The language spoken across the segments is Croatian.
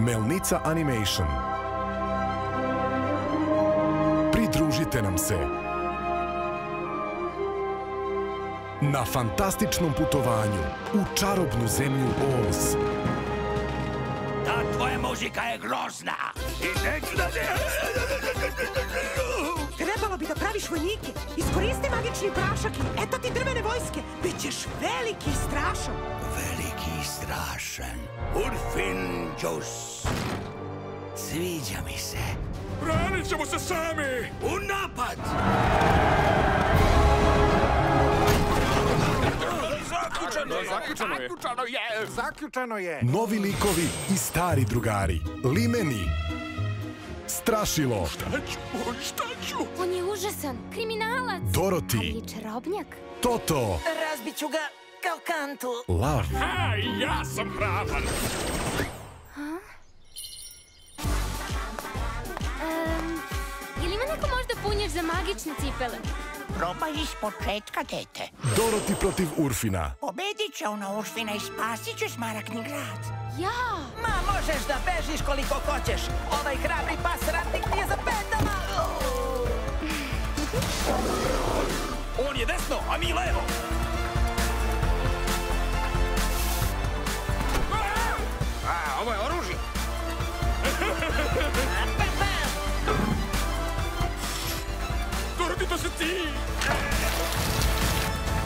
Melnica Animation. Pridružite nam se na fantastičnom putovanju u čarobnu zemlju Oz. Ta tvoja muzika je grozna i neću da ne... Trebalo bi da praviš vojnike. Iskoristi magični prašak i eto ti drvene vojske. Bićeš veliki i strašan. Veliki i strašan. Urfin džus. Sviđa mi se. Branit ćemo se sami! U napad! Zaključano je! Novi likovi i stari drugari. Limeni. Strašilo. Šta ću? On je užasan, kriminalac. Doroti. Ali i čarobnjak. Toto. Razbit ću ga kao kantu. Lav. Aj, ja sam hrabar! Je li ima neko možda punješ za magične cipele? Probaj iz početka, dete. Doroti protiv Urfina. Pobedit će ona Urfina i spasit će Smaragdni grad. Ja! Ma možeš da bežiš koliko hoćeš. Ovaj hrabri pas ratnik nije za pedama. On je desno, a mi levo! Ovo je oružje! Doroti, to si ti!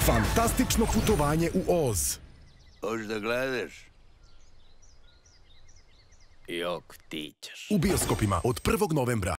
Fantastično putovanje u Oz. Hoćeš da gledaš? Jok, ti ćeš. U bioskopima od 1. novembra.